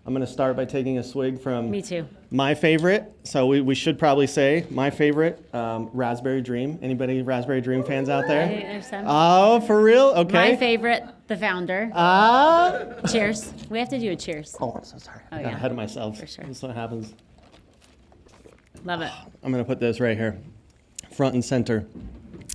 I'm going to start by taking a swig from Me too. my favorite. So we should probably say my favorite, Raspberry Dream. Anybody Raspberry Dream fans out there? There's some. Oh, for real? Okay. My favorite, the founder. Cheers. We have to do a cheers. Oh, I'm so sorry. I got yeah. ahead of myself. For sure. That's what happens. Love it. I'm going to put this right here, front and center.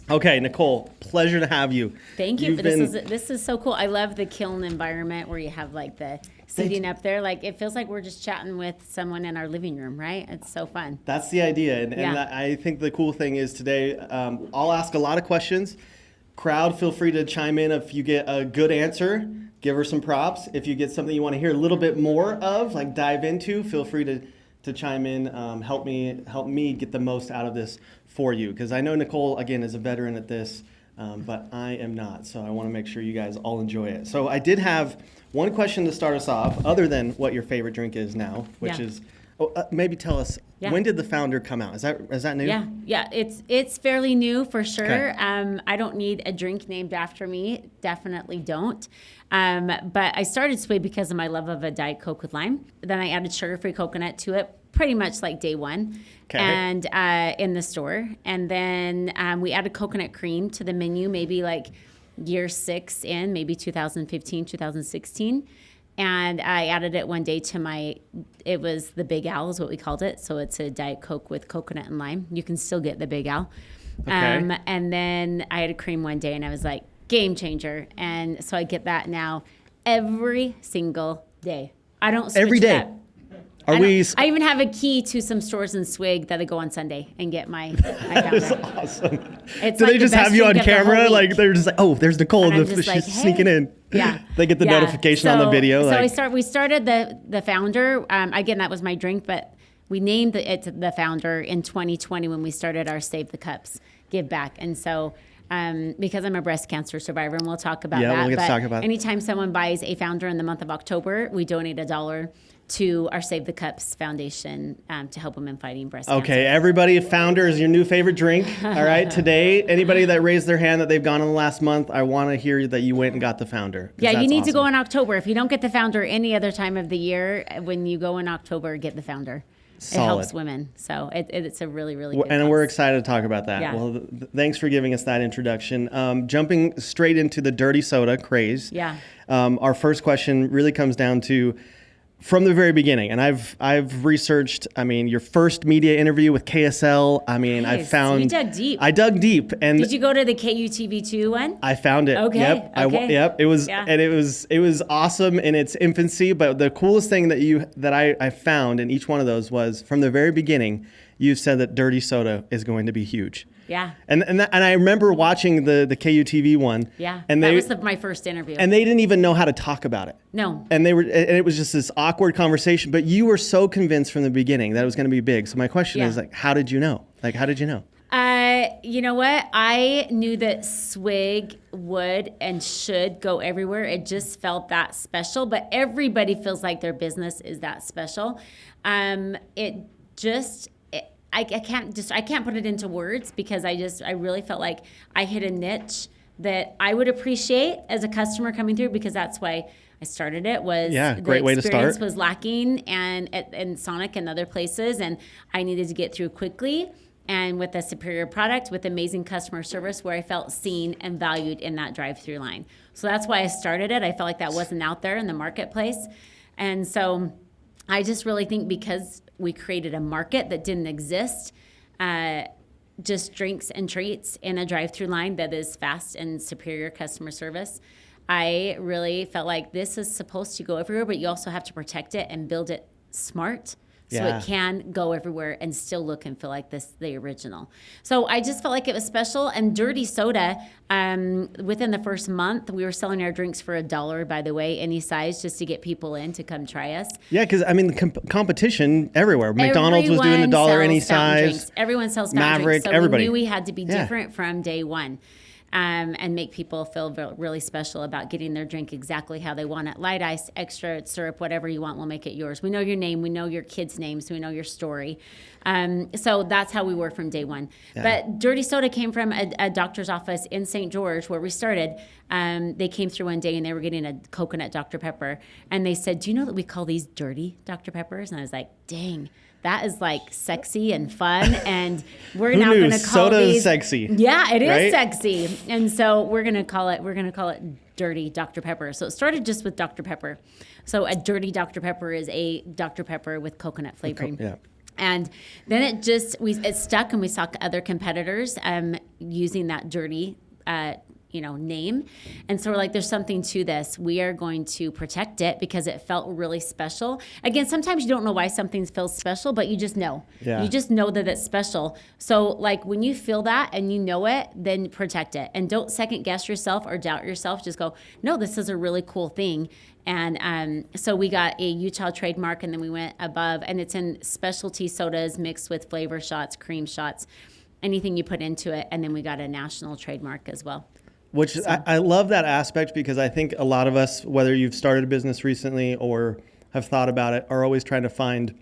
Okay, Nicole, pleasure to have you. Thank you. This is so cool. I love the kiln environment where you have like the seating up there. Like it feels like we're just chatting with someone in our living room, right? It's so fun. That's the idea. And I think the cool thing is today, I'll ask a lot of questions. Crowd, feel free to chime in if you get a good answer. Give her some props. If you get something you want to hear a little bit more of, like dive into, feel free to chime in. Help me get the most out of this for you. Because I know Nicole, again, is a veteran at this, but I am not. So I want to make sure you guys all enjoy it. So I did have one question to start us off, other than what your favorite drink is now, which is, maybe tell us, when did the founder come out? Is that new? Yeah, it's fairly new for sure. Okay. I don't need a drink named after me. Definitely don't. But I started Swig because of my love of a Diet Coke with lime. Then I added sugar-free coconut to it, pretty much like day one, and in the store. And then we added coconut cream to the menu, maybe like year 6 in, maybe 2015, 2016. And I added it one day to it was the Big Al is what we called it. So it's a Diet Coke with coconut and lime. You can still get the Big Al. Okay. And then I had a cream one day and I was like, game changer. And so I get that now every single day. I don't switch every day. Up. I even have a key to some stores in Swig that I go on Sunday and get my That is awesome. It's Do like they just the best have you on drink of the whole camera? week. Like they're just like, oh, there's Nicole. And I'm just She's like, hey. sneaking in. Yeah. They get the notification on the video. So we started the founder. Again, that was my drink, but we named it the founder in 2020 when we started our Save the Cups Give Back. And so because I'm a breast cancer survivor, and we'll talk about that. Yeah, we'll get to talk about it. Anytime someone buys a founder in the month of October, we donate $1 to our Save the Cups Foundation to help women fighting breast cancer. Okay, everybody, founder is your new favorite drink. All right, today, anybody that raised their hand that they've gone in the last month, I want to hear that you went and got the founder. Yeah, you need awesome. to go in October. If you don't get the founder any other time of the year, when you go in October, get the founder. Solid. It helps women. So it's a really, really good And cause. we're excited to talk about that. Yeah. Well, thanks for giving us that introduction. Jumping straight into the dirty soda craze. Yeah. Our first question really comes down to, from the very beginning, and I've researched, your first media interview with KSL, Nice. I found... You dug deep. I dug deep. And Did you go to the KUTV2 one? I found it. Okay. Yep. Okay. It was, Yeah. and it was awesome in its infancy. But the coolest thing that I found in each one of those was, from the very beginning, you said that dirty soda is going to be huge. Yeah. And I remember watching the KUTV one. Yeah. And that was my first interview. And they didn't even know how to talk about it. No. And it was just this awkward conversation. But you were so convinced from the beginning that it was going to be big. So my question is, how did you know? How did you know? You know what? I knew that Swig would and should go everywhere. It just felt that special. But everybody feels like their business is that special. I can't put it into words, because I really felt like I hit a niche that I would appreciate as a customer coming through, because that's why I started it. Great way to start. The experience was lacking and Sonic and other places, and I needed to get through quickly and with a superior product with amazing customer service where I felt seen and valued in that drive-thru line. So that's why I started it. I felt like that wasn't out there in the marketplace. And so I just really think because we created a market that didn't exist, just drinks and treats in a drive-thru line that is fast and superior customer service, I really felt like this is supposed to go everywhere, but you also have to protect it and build it smart. So it can go everywhere and still look and feel like the original. So I just felt like it was special. And dirty soda, within the first month, we were selling our drinks for $1, by the way, any size, just to get people in to come try us. Yeah, because the competition everywhere. McDonald's was doing $1 any size. Everyone sells fountain Maverick, drinks. So everybody. we knew we had to be different from day one. and make people feel really special about getting their drink exactly how they want it. Light ice, extra syrup, whatever you want, we'll make it yours. We know your name. We know your kids' names. We know your story. So that's how we were from day one. Yeah. But Dirty Soda came from a doctor's office in St. George where we started. They came through one day and they were getting a coconut Dr. Pepper. And they said, do you know that we call these dirty Dr. Peppers? And I was like, dang. That is like sexy and fun, and we're now going to call soda these is sexy. Yeah, it is right? sexy, and so we're going to call it dirty Dr. Pepper. So it started just with Dr. Pepper. So a dirty Dr. Pepper is a Dr. Pepper with coconut flavoring. Yeah. And then it stuck, and we saw other competitors using that dirty name. And so we're like, there's something to this. We are going to protect it because it felt really special. Again, sometimes you don't know why something feels special, but you just know. Yeah. You just know that it's special. So like when you feel that and you know it, then protect it. And don't second guess yourself or doubt yourself. Just go, no, this is a really cool thing. And so we got a Utah trademark, and then we went above, and it's in specialty sodas mixed with flavor shots, cream shots, anything you put into it. And then we got a national trademark as well. Which I love that aspect, because I think a lot of us, whether you've started a business recently or have thought about it, are always trying to find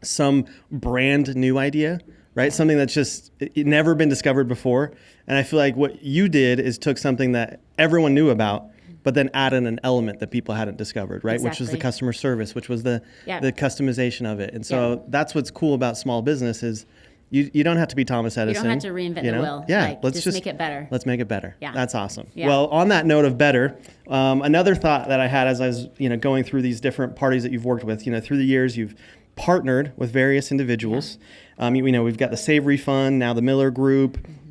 some brand new idea, right? Something that's just never been discovered before. And I feel like what you did is took something that everyone knew about, but then added an element that people hadn't discovered, right? Exactly. Which was the customer service, which was the customization of it. And so that's what's cool about small business is you don't have to be Thomas Edison. You don't have to reinvent the wheel. Yeah, like, let's just make it better. Let's make it better. Yeah. That's awesome. Yeah. Well, on that note of better, another thought that I had as I was going through these different parties that you've worked with, through the years, you've partnered with various individuals. Yeah. We've got the Savory Fund, now the Miller Group. Mm-hmm.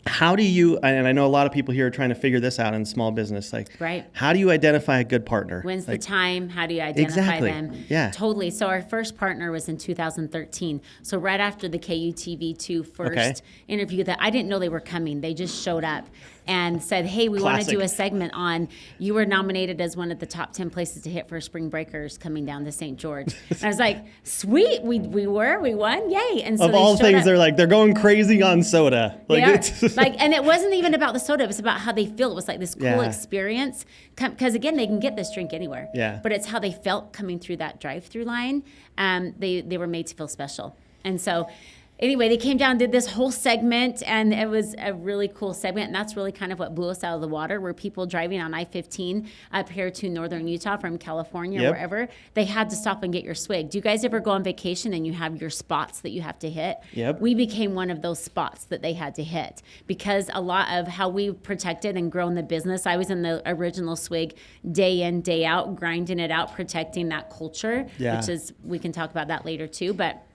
How do you, and I know a lot of people here are trying to figure this out in small business, right. How do you identify a good partner? When's the time? How do you identify them? Yeah. Totally. So our first partner was in 2013. So right after the KUTV2 first interview that I didn't know they were coming. They just showed up and said, hey, we want to do a segment on, you were nominated as one of the top 10 places to hit for spring breakers coming down to St. George. And I was like, sweet, we won, yay. And so of all things, they're going crazy on soda. And it wasn't even about the soda, it was about how they feel. It was like this cool experience. Because again, they can get this drink anywhere. Yeah. But it's how they felt coming through that drive-thru line. They were made to feel special. And so anyway, they came down, did this whole segment, and it was a really cool segment. And that's really kind of what blew us out of the water, where people driving on I-15 up here to northern Utah from California, wherever, they had to stop and get your Swig. Do you guys ever go on vacation and you have your spots that you have to hit? Yep. We became one of those spots that they had to hit, because a lot of how we protected and grown the business, I was in the original Swig day in, day out, grinding it out, protecting that culture, which is, we can talk about that later too, but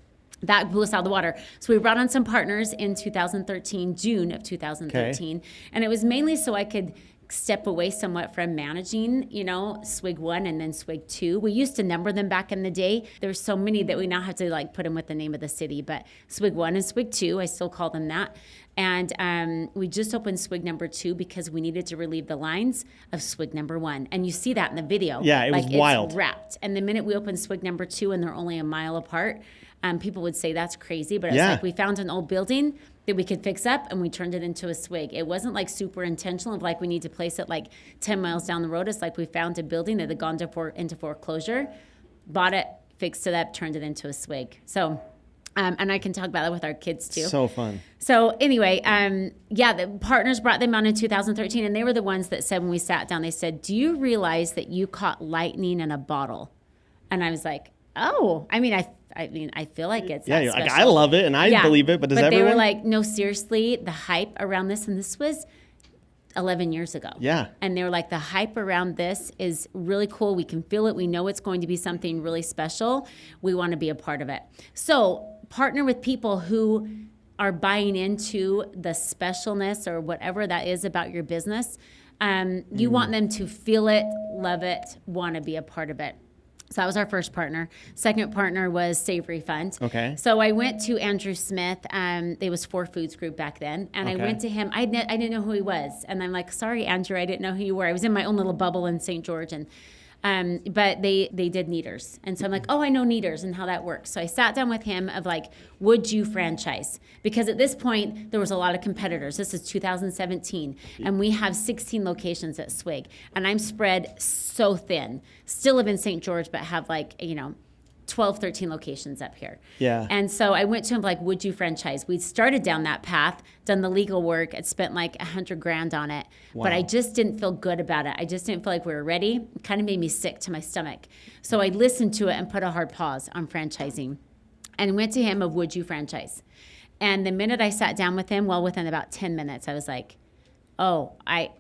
that blew us out of the water. So we brought on some partners in 2013, June of 2013. And it was mainly so I could step away somewhat from managing, Swig 1 and then Swig 2. We used to number them back in the day. There's so many that we now have to put them with the name of the city. But Swig 1 and Swig 2, I still call them that. And we just opened Swig number 2 because we needed to relieve the lines of Swig number 1. And you see that in the video. Yeah, it was wild. It's wrapped. And the minute we opened Swig number 2 and they're only a mile apart, people would say that's crazy, but it's like we found an old building that we could fix up and we turned it into a Swig. It wasn't super intentional of we need to place it 10 miles down the road. It's we found a building that had gone into foreclosure, bought it, fixed it up, turned it into a Swig. So, and I can talk about that with our kids too. So fun. So anyway, the partners brought them on in 2013, and they were the ones that said, when we sat down, they said, do you realize that you caught lightning in a bottle? And I was like, oh, I feel like it's that special. I love it and I believe it, but does everyone? But they were like, no, seriously, the hype around this, and this was 11 years ago. Yeah. And they were like, the hype around this is really cool. We can feel it. We know it's going to be something really special. We want to be a part of it. So partner with people who are buying into the specialness or whatever that is about your business. You want them to feel it, love it, want to be a part of it. So that was our first partner. Second partner was Savory Fund. Okay. So I went to Andrew Smith. It was 4 Foods Group back then. And I went to him. I didn't know who he was. And I'm like, sorry, Andrew, I didn't know who you were. I was in my own little bubble in St. George. And But they did Kneaders. And so I'm like, oh, I know Kneaders and how that works. So I sat down with him of like, would you franchise? Because at this point, there was a lot of competitors. This is 2017. And we have 16 locations at Swig. And I'm spread so thin. Still live in St. George, but have like, 12, 13 locations up here. Yeah. And so I went to him like, would you franchise? We'd started down that path, done the legal work. I'd spent like $100,000 on it, but I just didn't feel good about it. I just didn't feel like we were ready. It kind of made me sick to my stomach. So I listened to it and put a hard pause on franchising and went to him of, would you franchise? And the minute I sat down with him, well, within about 10 minutes, I was like, oh,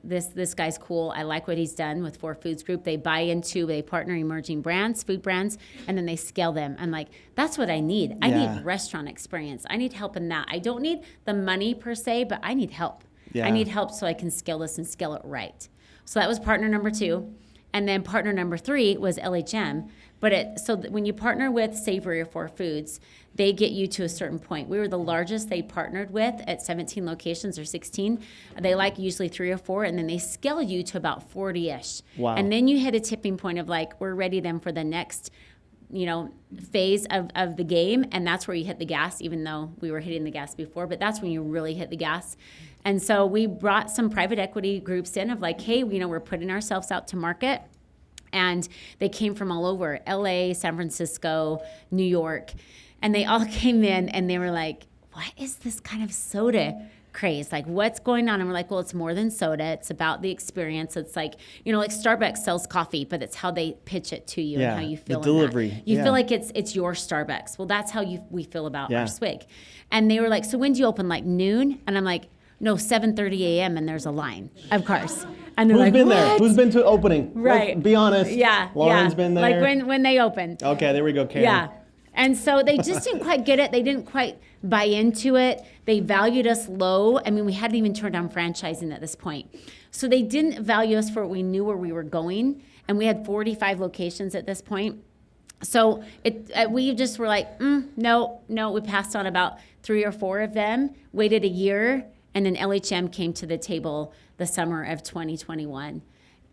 this guy's cool. I like what he's done with 4 Foods Group. They they partner emerging brands, food brands, and then they scale them. I'm like, that's what I need. I need restaurant experience. I need help in that. I don't need the money per se, but I need help. I need help so I can scale this and scale it right. So that was partner number 2. And then partner number 3 was LHM. But when you partner with Savory or 4 Foods, they get you to a certain point. We were the largest they partnered with at 17 locations or 16. They like usually 3 or 4, and then they scale you to about 40-ish. Wow. And then you hit a tipping point of like, we're ready then for the next phase of the game, and that's where you hit the gas, even though we were hitting the gas before, but that's when you really hit the gas. And so we brought some private equity groups in of like, hey, we're putting ourselves out to market. And they came from all over, LA, San Francisco, New York. And they all came in and they were like, what is this kind of soda craze? Like, what's going on? And we're like, well, it's more than soda. It's about the experience. It's like, like Starbucks sells coffee, but it's how they pitch it to you and how you feel. The delivery. You feel like it's your Starbucks. Well, that's how we feel about our Swig. And they were like, so when do you open? Like noon? And I'm like, no, 7:30 a.m. and there's a line of cars. And they're Who's like, been what? there? Who's been to opening? Right. Let's be honest. Yeah. Lauren's been there. Like when they opened. Okay, there we go, Karen. Yeah. And so they just didn't quite get it. They didn't quite buy into it. They valued us low. I mean, we hadn't even turned on franchising at this point. So they didn't value us for what we knew where we were going. And we had 45 locations at this point. So we just were like, no. We passed on about 3 or 4 of them, waited a year, and then LHM came to the table the summer of 2021.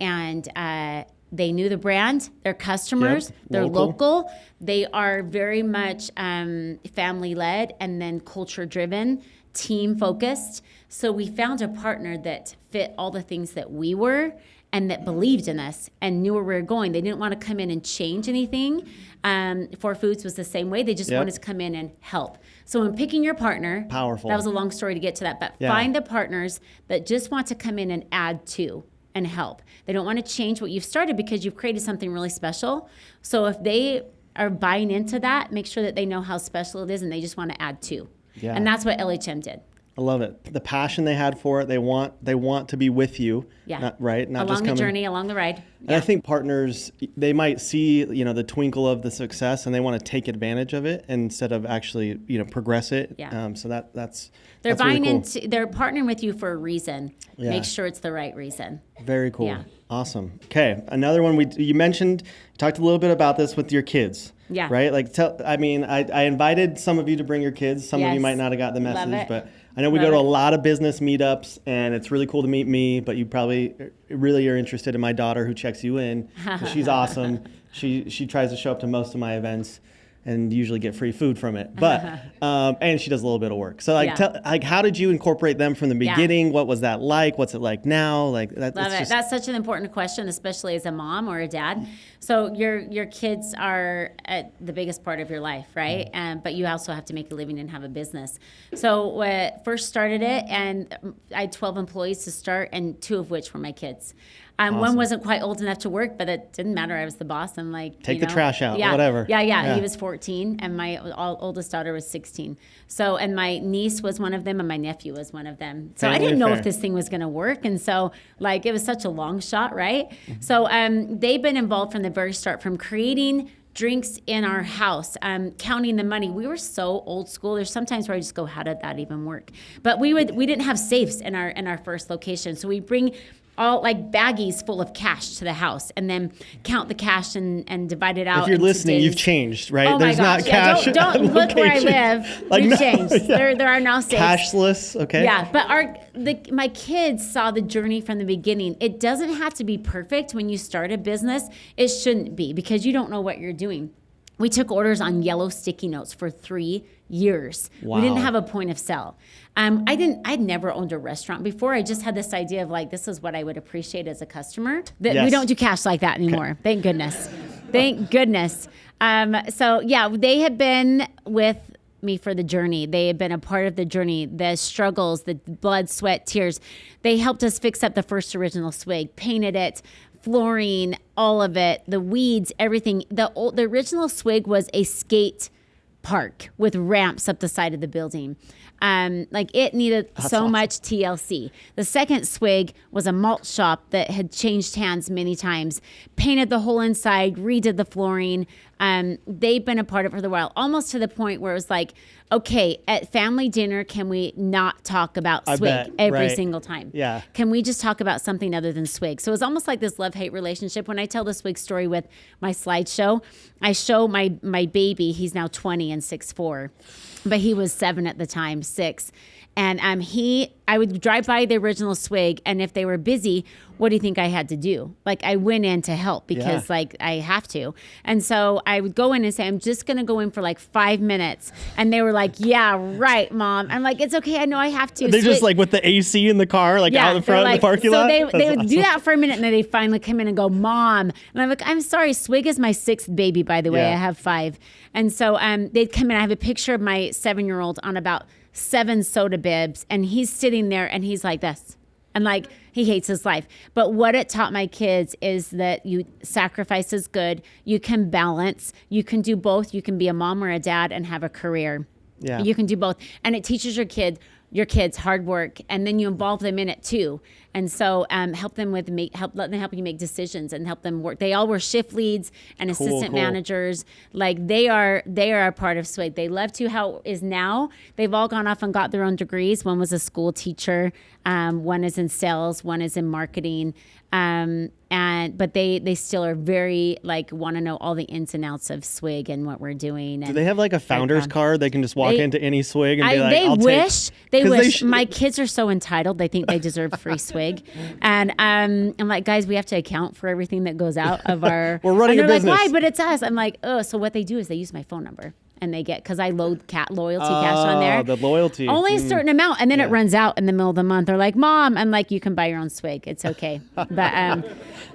And they knew the brand, their customers, they're local. They are very much family-led and then culture-driven, team-focused. So we found a partner that fit all the things that we were and that believed in us and knew where we were going. They didn't want to come in and change anything. 4 Foods was the same way. They just wanted to come in and help. So when picking your partner, powerful. That was a long story to get to that, but find the partners that just want to come in and add to and help. They don't want to change what you've started because you've created something really special. So if they are buying into that, make sure that they know how special it is and they just want to add to. Yeah. And that's what LHM did. I love it. The passion they had for it. They want to be with you. Yeah. Not along just the journey, along the ride. And I think partners, they might see, the twinkle of the success and they want to take advantage of it instead of actually, progress it. Yeah. So that's they're buying really cool. they're partnering with you for a reason. Yeah. Make sure it's the right reason. Very cool. Yeah. Awesome. Okay. Another one you mentioned, you talked a little bit about this with your kids. Yeah. Right? Like I invited some of you to bring your kids. Some of you might not have got the message, but I know we go to a lot of business meetups and it's really cool to meet me, but you probably really are interested in my daughter who checks you in. She's awesome. She tries to show up to most of my events and usually get free food from it. But and she does a little bit of work. So how did you incorporate them from the beginning? Yeah. What was that like? What's it like now? Love it. That's such an important question, especially as a mom or a dad. So your kids are the biggest part of your life, right? But you also have to make a living and have a business. So when I first started it, and I had 12 employees to start, and 2 of which were my kids. Awesome. One wasn't quite old enough to work, but it didn't matter. I was the boss. I'm like, take the trash out, whatever. Yeah. He was 14, and my oldest daughter was 16. So, and my niece was one of them, and my nephew was one of them. So I didn't know if this thing was going to work, and so it was such a long shot, right? Mm-hmm. So they've been involved from the very start, from creating drinks in our house, counting the money. We were so old school. There's sometimes where I just go, how did that even work? But we didn't have safes in our first location. So we bring all like baggies full of cash to the house and then count the cash and divide it out. If you're listening, days. you've changed, right? Oh There's my gosh. not cash. Don't look where I live. Like, We've no, changed. yeah. There are now safes. Cashless, okay. Yeah, but my kids saw the journey from the beginning. It doesn't have to be perfect when you start a business. It shouldn't be because you don't know what you're doing. We took orders on yellow sticky notes for 3 years. Wow. We didn't have a point of sale. I'd never owned a restaurant before. I just had this idea of like, this is what I would appreciate as a customer. That Yes. we don't do cash like that anymore. Okay. Thank goodness. Thank goodness. So yeah, they have been with me for the journey. They have been a part of the journey, the struggles, the blood, sweat, tears. They helped us fix up the first original Swig, painted it, flooring, all of it, the weeds, everything. The original Swig was a skate park with ramps up the side of the building. Like it needed so much TLC. The second Swig was a malt shop that had changed hands many times, painted the whole inside, redid the flooring. They've been a part of it for a while, almost to the point where it was like, okay, at family dinner, can we not talk about Swig every single time? Yeah. Can we just talk about something other than Swig? So it's almost like this love-hate relationship. When I tell the Swig story with my slideshow, I show my baby, he's now 20 and 6'4", but he was 7 at the time, 6. And I would drive by the original Swig, and if they were busy, what do you think I had to do? Like I went in to help because like I have to. And so I would go in and say, I'm just going to go in for like 5 minutes. And they were like, yeah, right, Mom. I'm like, it's okay. I know I have to. They're just like with the AC in the car, like out in the front of the parking lot. So they would do that for a minute, and then they finally come in and go, Mom. And I'm like, I'm sorry, Swig is my 6th baby, by the way. I have 5. And so they'd come in. I have a picture of my 7-year-old on about 7 soda bibs, and he's sitting there and he's like this. And like, he hates his life. But what it taught my kids is that sacrifice is good. You can balance. You can do both. You can be a mom or a dad and have a career. Yeah. You can do both. And it teaches your kids hard work, and then you involve them in it too. And so let them help you make decisions and help them work. They all were shift leads and assistant managers. Like they are a part of Swig. They love to how it is now. They've all gone off and got their own degrees. One was a school teacher. One is in sales. One is in marketing. But they still are very want to know all the ins and outs of Swig and what we're doing. Do they have like a founder's card? They can just walk into any Swig and be like, They wish. My kids are so entitled. They think they deserve free Swig. And I'm like, guys, we have to account for everything that goes out of our. We're running a business. Like, why? But it's us. I'm like, oh, so what they do is they use my phone number. And they get, because I load loyalty cash on there. The loyalty. Only a certain amount. And then it runs out in the middle of the month. They're like, Mom, I'm like, you can buy your own Swig. It's okay. But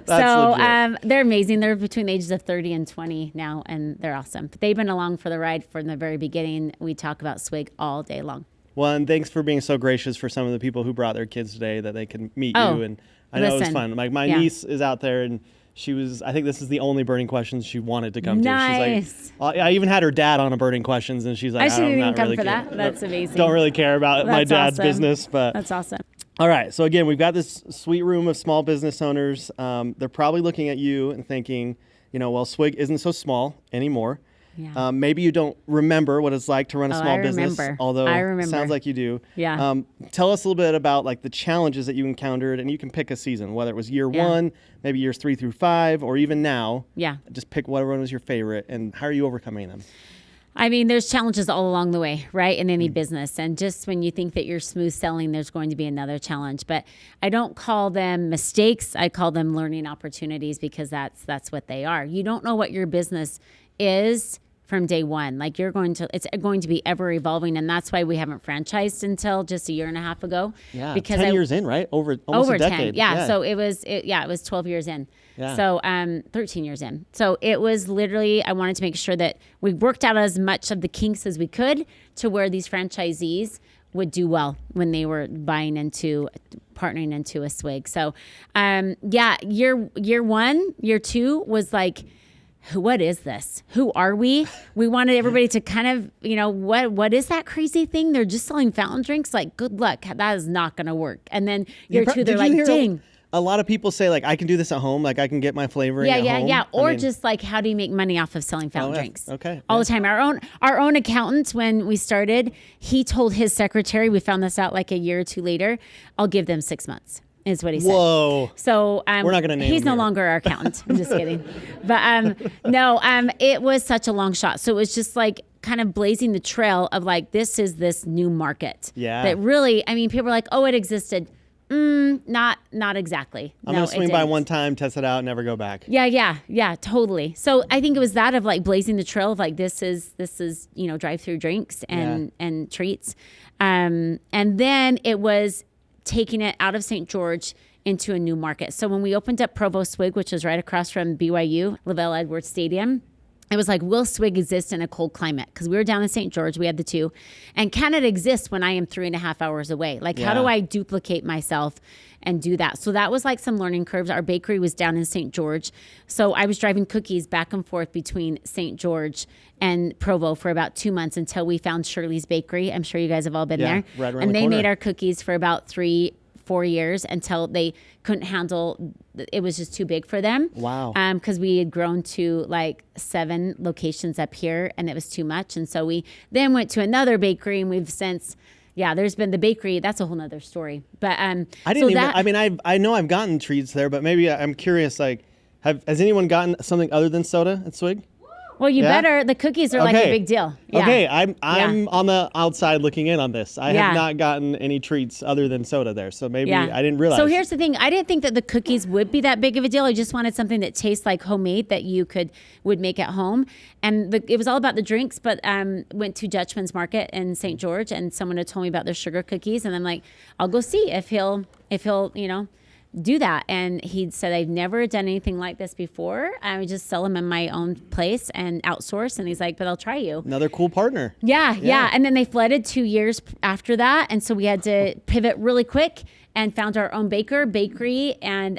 they're amazing. They're between the ages of 30 and 20 now, and they're awesome. But they've been along for the ride from the very beginning. We talk about Swig all day long. Well, and thanks for being so gracious for some of the people who brought their kids today that they can meet you. And I know it was fun. Like my niece is out there, and I think this is the only burning questions she wanted to come to. She's like, I even had her dad on a burning questions, and she's like, I shouldn't even come really for that. That's amazing. Don't really care about my dad's awesome. business, but that's awesome. All right. So again, we've got this sweet room of small business owners. They're probably looking at you and thinking, well, Swig isn't so small anymore. Yeah. Maybe you don't remember what it's like to run a small business, although it sounds like you do. Yeah. Tell us a little bit about the challenges that you encountered, and you can pick a season, whether it was year 1, maybe years 3 through 5, or even now. Yeah. Just pick whatever one was your favorite, and how are you overcoming them? I mean, there's challenges all along the way, right, in any business. And just when you think that you're smooth selling, there's going to be another challenge. But I don't call them mistakes. I call them learning opportunities, because that's what they are. You don't know what your business is from day one. It's going to be ever evolving, and that's why we haven't franchised until just a year and a half ago. Yeah, because 10 years in, right? Over a decade. 10. Yeah. So it was 12 years in. Yeah. So 13 years in. So it was literally, I wanted to make sure that we worked out as much of the kinks as we could to where these franchisees would do well when they were partnering into a Swig. So year 1, year 2 was like, what is this? Who are we? We wanted everybody to kind of, what is that crazy thing? They're just selling fountain drinks. Like, good luck. That is not going to work. And then year 2, they're like, dang. A lot of people say, I can do this at home. I can get my flavoring at home. Yeah. Or just how do you make money off of selling fountain drinks? Okay. All the time. Our own accountant, when we started, he told his secretary, we found this out a year or 2 later, I'll give them 6 months. is what he said. Whoa. So we're not going to name he's him no here. longer our accountant. I'm just kidding. But no, it was such a long shot. So it was just like kind of blazing the trail of like, this is this new market. Yeah. That really, I mean, people were like, oh, it existed. Not exactly. I'm going to swing by one time, test it out, never go back. Yeah, totally. So I think it was that of like blazing the trail of like, this is, drive-through drinks and treats. And then it was taking it out of St. George into a new market. So when we opened up Provo Swig, which was right across from BYU, Lavelle Edwards Stadium, it was like, will Swig exist in a cold climate? Because we were down in St. George, we had the two. And can it exist when I am 3.5 hours away? Like, how do I duplicate myself and do that? So that was like some learning curves. Our bakery was down in St. George. So I was driving cookies back and forth between St. George and Provo for about 2 months until we found Shirley's Bakery. I'm sure you guys have all been there. Right around and the they corner. made our cookies for about 3-4 years until they couldn't handle, it was just too big for them. Wow. Because we had grown to like 7 locations up here and it was too much. And so we then went to another bakery and we've since, there's been the bakery. That's a whole nother story. But I know I've gotten treats there, but maybe I'm curious, like, has anyone gotten something other than soda at Swig? Well, you better. The cookies are like a big deal. Yeah. Okay, I'm on the outside looking in on this. I have not gotten any treats other than soda there, so maybe I didn't realize. So here's the thing: I didn't think that the cookies would be that big of a deal. I just wanted something that tastes like homemade that you would make at home, and it was all about the drinks. But went to Dutchman's Market in St. George, and someone had told me about their sugar cookies, and I'm like, I'll go see if he'll do that. And he said, I've never done anything like this before. I would just sell them in my own place and outsource. And he's like, but I'll try you. Another cool partner. Yeah. And then they flooded 2 years after that. And so we had to pivot really quick and found our own bakery. And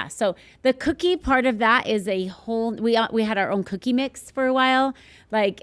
so the cookie part of that is a whole, we had our own cookie mix for a while. It's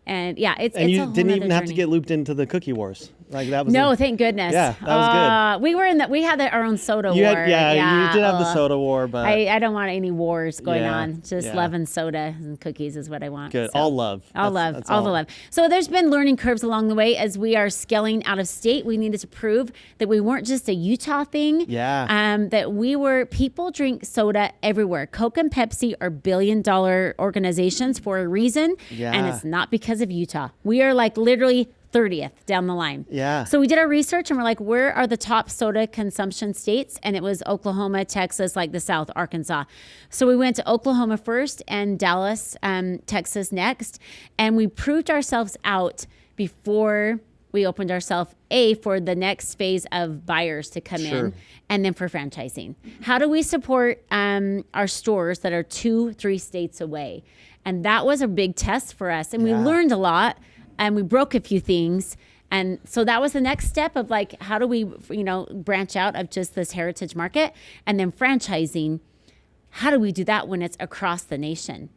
and you a whole didn't even nother have to journey. get looped into the cookie wars. Like that was Thank goodness. Yeah, that was good. We had our own soda war. You did have the soda war, but I don't want any wars going Yeah, on. Just yeah. love and soda and cookies is what I want. good. So. All love. All That's the love. So there's been learning curves along the way as we are scaling out of state. We needed to prove that we weren't just a Utah thing. Yeah. That people drink soda everywhere. Coke and Pepsi are billion-dollar organizations for a reason. Yeah. And it's not because of Utah. We are like literally 30th down the line. Yeah. So we did our research and we're like, where are the top soda consumption states? And it was Oklahoma, Texas, like the South, Arkansas. So we went to Oklahoma first and Dallas, Texas next. And we proved ourselves out before we opened ourselves for the next phase of buyers to come in and then for franchising. How do we support our stores that are 2-3 states away? And that was a big test for us. And we learned a lot. And we broke a few things. And so that was the next step of like, how do we, branch out of just this heritage market? And then franchising, how do we do that when it's across the nation?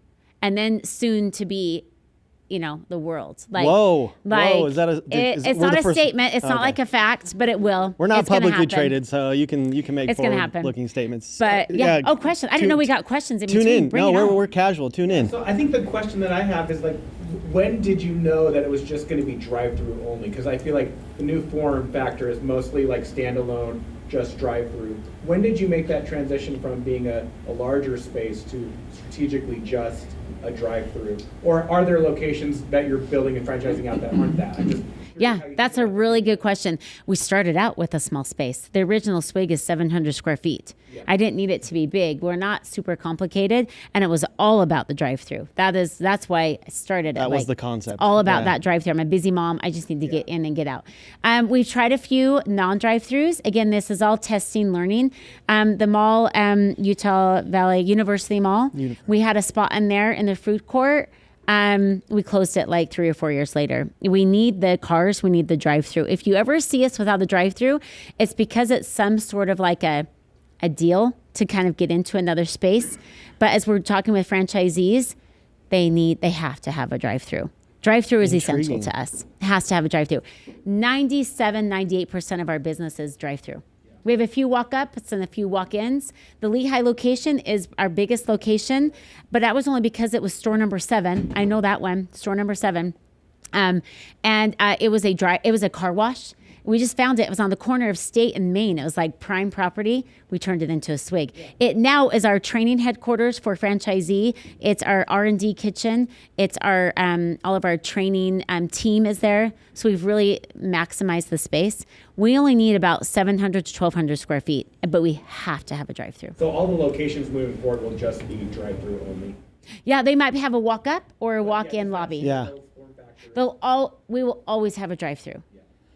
And then soon to be, the world. Like, Whoa. Is that it's not a statement. It's not like a fact, but it will. We're not It's gonna publicly happen. traded, so you can make It's gonna happen. forward-looking statements. But question. I didn't know we got questions in Tune between. in. Bring No, it on. we're casual. Tune in. So I think the question that I have is like, when did you know that it was just going to be drive-through only? Because I feel like the new form factor is mostly like standalone, just drive-through. When did you make that transition from being a larger space to strategically just a drive-through? Or are there locations that you're building and franchising out that aren't that? Yeah, that's a really good question. We started out with a small space. The original Swig is 700 square feet. Yeah. I didn't need it to be big. We're not super complicated, and it was all about the drive-through. That's why I started it. That was the concept. It's all about that drive-through. I'm a busy mom. I just need to get in and get out. We've tried a few non-drive-throughs. Again, this is all testing, learning. The mall, Utah Valley University Mall, we had a spot in there in the food court. We closed it like 3 or 4 years later. We need the cars. We need the drive-through. If you ever see us without the drive-through, it's because it's some sort of like a deal to kind of get into another space. But as we're talking with franchisees, they have to have a drive-through. Drive-through is essential to us. It has to have a drive-through. 98% of our business is drive-through. We have a few walk-ups and a few walk-ins. The Lehigh location is our biggest location, but that was only because it was store number 7. I know that one, store number 7. It was a car wash. We just found it. It was on the corner of State and Main. It was like prime property. We turned it into a Swig. It now is our training headquarters for franchisee. It's our R&D kitchen. It's our all of our training team is there. So we've really maximized the space. We only need about 700 to 1,200 square feet, but we have to have a drive-through. So all the locations moving forward will just be drive-through only? Yeah, they might have a walk-up or a walk-in lobby. Yeah. We will always have a drive-through.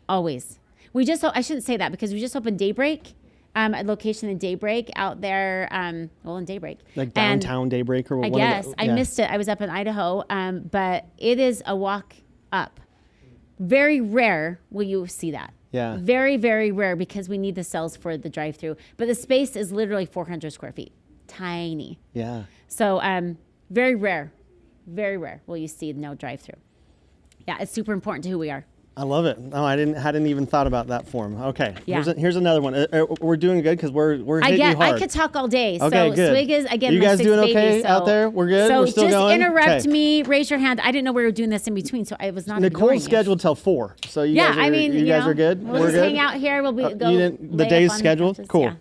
Always. I shouldn't say that because we just opened Daybreak, a location in Daybreak out there, in Daybreak. Like downtown Daybreak or what? I guess. I missed it. I was up in Idaho, but it is a walk up. Very rare will you see that. Yeah. Very, very rare because we need the cells for the drive-through. But the space is literally 400 square feet. Tiny. Yeah. So very rare will you see no drive-through. Yeah, it's super important to who we are. I love it. No, I hadn't even thought about that form. Okay. Yeah. Here's another one. We're doing good because we're hitting you hard. I could talk all day. Okay, so good. Swig is again. You my guys sixth doing baby, okay so, out there? We're good. So We're still just going. interrupt Okay. me. Raise your hand. I didn't know we were doing this in between, so I was not. Nicole's scheduled till 4. So you guys are good. We'll We're just good. hang out here. We'll be The day's scheduled. Cool. Yeah.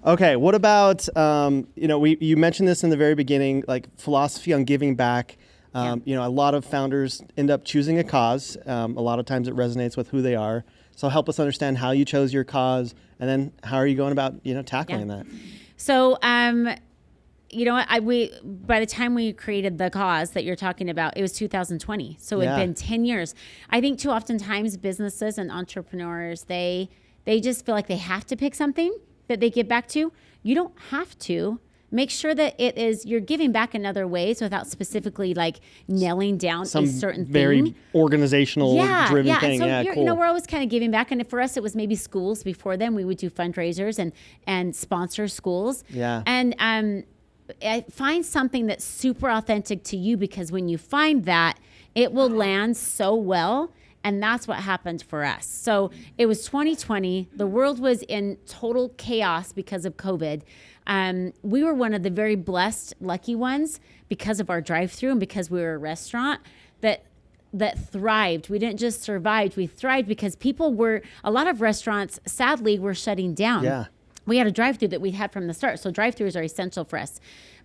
Okay. What about you mentioned this in the very beginning, like philosophy on giving back. A lot of founders end up choosing a cause. A lot of times it resonates with who they are. So help us understand how you chose your cause, and then how are you going about tackling that? So you know what? By the time we created the cause that you're talking about, it was 2020. So it'd been 10 years. I think too oftentimes businesses and entrepreneurs they just feel like they have to pick something that they give back to. You don't have to. Make sure that you're giving back in other ways without specifically like nailing down a certain very thing. organizational driven thing. So Cool. we're always kind of giving back. And for us, it was maybe schools before then. We would do fundraisers and sponsor schools. Yeah. And find something that's super authentic to you, because when you find that, it will land so well. And that's what happened for us. So it was 2020. The world was in total chaos because of COVID. We were one of the very blessed, lucky ones because of our drive-through and because we were a restaurant that thrived. We didn't just survive, we thrived because a lot of restaurants, sadly, were shutting down. Yeah. We had a drive-through that we had from the start. So drive-throughs are essential for us.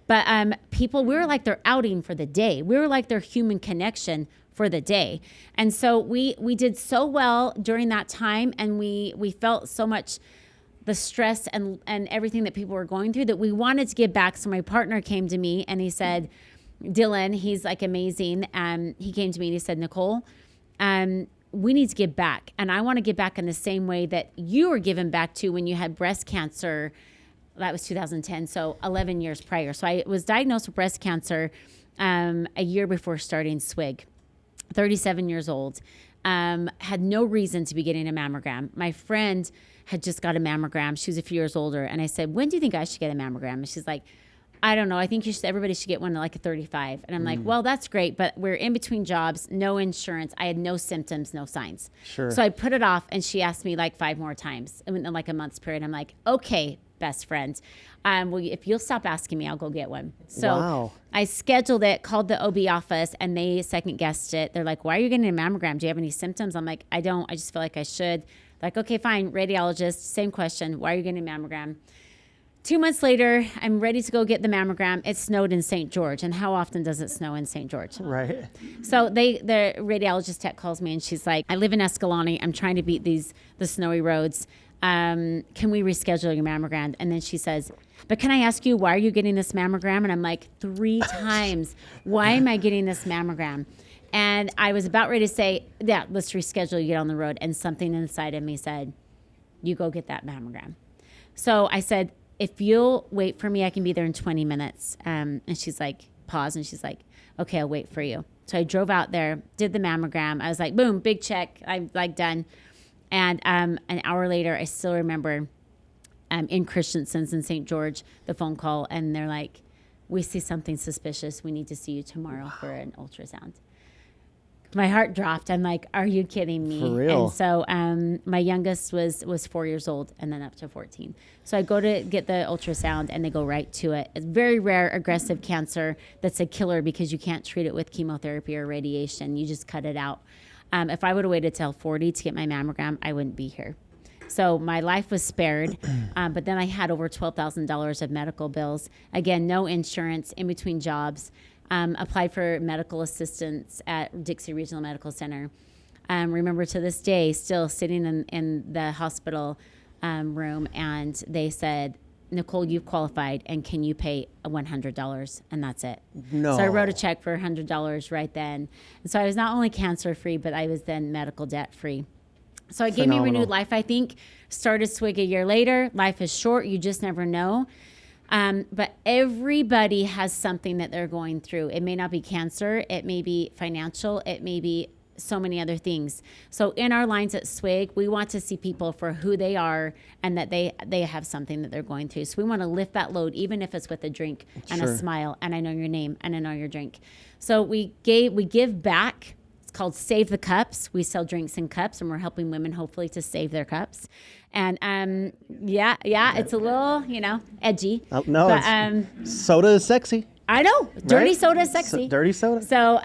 But we were like their outing for the day. We were like their human connection for the day. And so we did so well during that time, and we felt so much the stress and everything that people were going through that we wanted to give back. So my partner came to me and he said, Dylan, he's like amazing. He came to me and he said, Nicole, we need to give back. And I want to give back in the same way that you were given back to when you had breast cancer. That was 2010, so 11 years prior. So I was diagnosed with breast cancer a year before starting Swig. 37 years old, had no reason to be getting a mammogram. My friend had just got a mammogram. She was a few years older. And I said, when do you think I should get a mammogram? And she's like, I don't know. I think everybody should get one at like a 35. And I'm like, well, that's great, but we're in between jobs, no insurance. I had no symptoms, no signs. Sure. So I put it off, and she asked me like 5 more times in like a month's period. I'm like, okay, best friend. Well, if you'll stop asking me, I'll go get one. So Wow. I scheduled it, called the OB office, and they second guessed it. They're like, why are you getting a mammogram? Do you have any symptoms? I'm like, I don't. I just feel like I should. Like, okay, fine. Radiologist, same question. Why are you getting a mammogram? 2 months later, I'm ready to go get the mammogram. It snowed in St. George. And how often does it snow in St. George? Right. So the radiologist tech calls me, and she's like, I live in Escalante. I'm trying to beat the snowy roads. Can we reschedule your mammogram? And then she says, but can I ask you, why are you getting this mammogram? And I'm like, 3 times, why am I getting this mammogram? And I was about ready to say, yeah, let's reschedule, you get on the road. And something inside of me said, you go get that mammogram. So I said, if you'll wait for me, I can be there in 20 minutes. And she's like, pause. And she's like, okay, I'll wait for you. So I drove out there, did the mammogram. I was like, boom, big check. I'm like done. And an hour later, I still remember in Christensen's in St. George, the phone call. And they're like, we see something suspicious. We need to see you tomorrow for an ultrasound. My heart dropped. I'm like, are you kidding me? For real? And so my youngest was 4 years old, and then up to 14. So I go to get the ultrasound, and they go right to it. It's very rare aggressive cancer that's a killer because you can't treat it with chemotherapy or radiation. You just cut it out. If I would have waited till 40 to get my mammogram, I wouldn't be here. So my life was spared, but then I had over $12,000 of medical bills. Again, no insurance, in between jobs. Applied for medical assistance at Dixie Regional Medical Center. Remember to this day, still sitting in the hospital room, and they said, Nicole, you've qualified, and can you pay $100? And that's it. No. So I wrote a check for $100 right then. And so I was not only cancer-free, but I was then medical debt-free. So it gave me renewed life, I think. Started Swig a year later. Life is short. You just never know. But everybody has something that they're going through. It may not be cancer. It may be financial. It may be so many other things. So in our lines at Swig, we want to see people for who they are and that they have something that they're going through. So we want to lift that load, even if it's with a drink and a smile, and I know your name and I know your drink. So we give back. It's called Save the Cups. We sell drinks in cups, and we're helping women hopefully to save their cups. And it's a little, edgy. No, but, soda is sexy. I know. Dirty Right? soda is sexy. Dirty soda. So